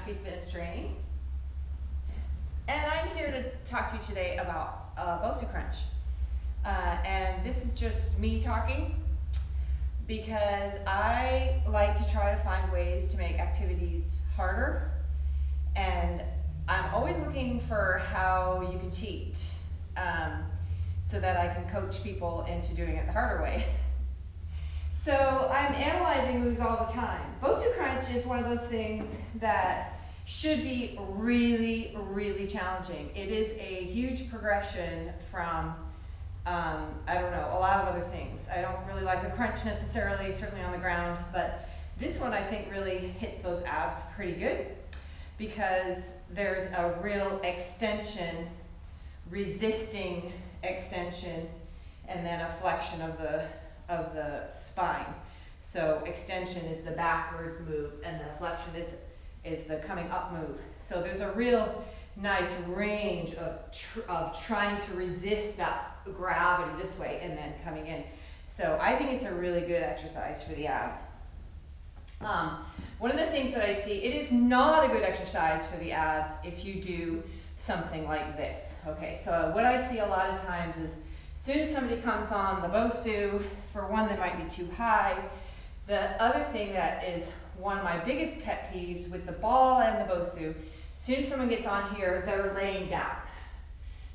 Masterpiece Fitness Training, and I'm here to talk to you today about Bosu Crunch. And this is just me talking because I like to try to find ways to make activities harder, and I'm always looking for how you can cheat so that I can coach people into doing it the harder way. So I'm analyzing moves all the time. Bosu Crunch is one of those things that should be really, really challenging. It is a huge progression from, I don't know, a lot of other things. I don't really like the crunch necessarily, certainly on the ground, but this one I think really hits those abs pretty good because there's a real extension, resisting extension, and then a flexion of the spine. So extension is the backwards move, and then flexion is the coming up move. So there's a real nice range of trying to resist that gravity this way and then coming in. So I think it's a really good exercise for the abs. One of the things that I see, it is not a good exercise for the abs if you do something like this. Okay, so what I see a lot of times is as soon as somebody comes on the Bosu, for one, they might be too high. The other thing that is one of my biggest pet peeves with the ball and the Bosu, as soon as someone gets on here, they're laying down.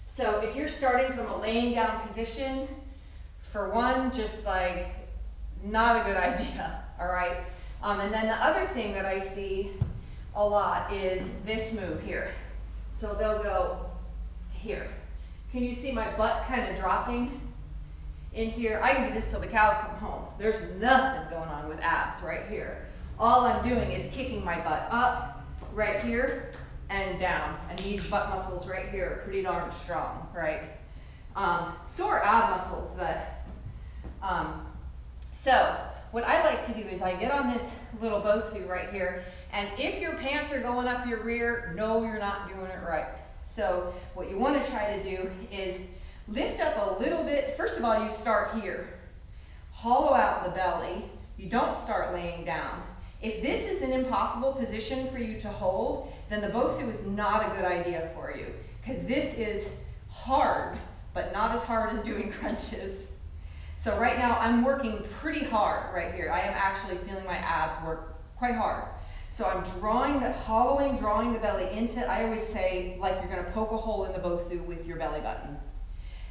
So if you're starting from a laying down position, for one, just like not a good idea, all right? And then the other thing that I see a lot is this move here. So they'll go here. Can you see my butt kind of dropping in here? I can do this till the cows come home. There's nothing going on with abs right here. All I'm doing is kicking my butt up right here and down. And these butt muscles right here are pretty darn strong, right? So are ab muscles, but so what I like to do is I get on this little Bosu right here, and if your pants are going up your rear, no, you're not doing it right. So what you want to try to do is lift up a little bit. First of all, you start here. Hollow out the belly. You don't start laying down. If this is an impossible position for you to hold, then the Bosu is not a good idea for you, because this is hard, but not as hard as doing crunches. So right now I'm working pretty hard right here. I am actually feeling my abs work quite hard. So I'm drawing the belly into, I always say, like you're gonna poke a hole in the Bosu with your belly button.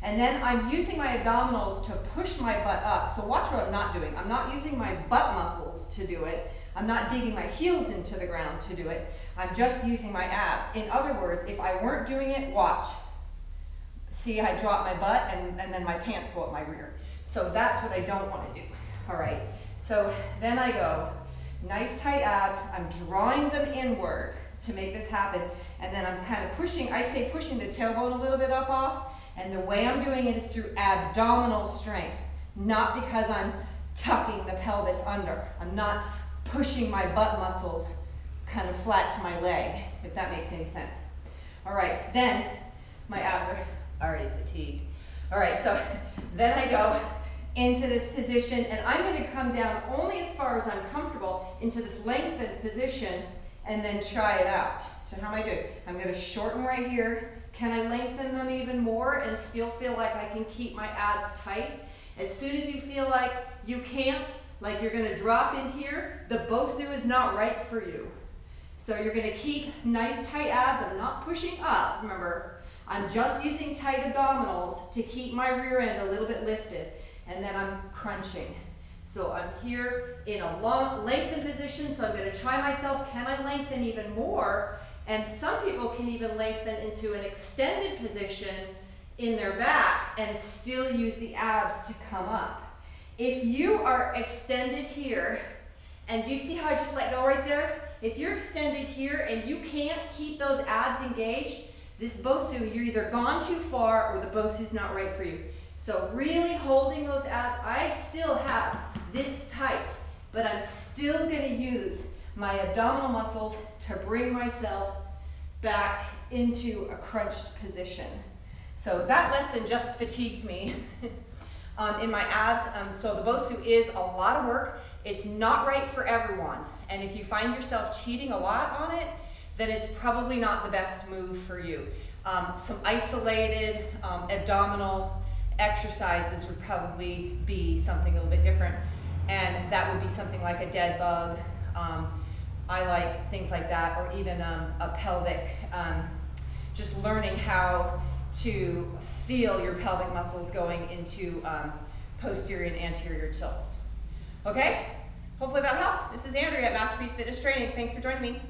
And then I'm using my abdominals to push my butt up. So watch what I'm not doing. I'm not using my butt muscles to do it. I'm not digging my heels into the ground to do it. I'm just using my abs. In other words, if I weren't doing it, watch. See, I drop my butt and then my pants go up my rear. So that's what I don't want to do. All right, so then I go, nice tight abs, I'm drawing them inward to make this happen, and then I'm kind of pushing, I say pushing the tailbone a little bit up off, and the way I'm doing it is through abdominal strength, not because I'm tucking the pelvis under. I'm not pushing my butt muscles kind of flat to my leg, if that makes any sense. All right, then my abs are already fatigued. All right, so then I go into this position, and I'm going to come down only as far as I'm comfortable into this lengthened position and then try it out. So how am I doing? I'm going to shorten right here. Can I lengthen them even more and still feel like I can keep my abs tight? As soon as you feel like you can't, like you're going to drop in here, the Bosu is not right for you. So you're going to keep nice tight abs. I'm not pushing up, remember. I'm just using tight abdominals to keep my rear end a little bit lifted. And then I'm crunching. So I'm here in a long lengthened position, so I'm going to try myself, can I lengthen even more? And some people can even lengthen into an extended position in their back and still use the abs to come up. If you are extended here, and do you see how I just let go right there? If you're extended here and you can't keep those abs engaged, this Bosu, you're either gone too far or the Bosu's not right for you. So really holding those abs, I still have this tight, but I'm still going to use my abdominal muscles to bring myself back into a crunched position. So that lesson just fatigued me in my abs. So the Bosu is a lot of work. It's not right for everyone. And if you find yourself cheating a lot on it, then it's probably not the best move for you. Some isolated abdominal exercises would probably be something a little bit different, and that would be something like a dead bug. I like things like that, or even a pelvic, just learning how to feel your pelvic muscles going into posterior and anterior tilts. Okay? Hopefully that helped. This is Andrea at Masterpiece Fitness Training. Thanks for joining me.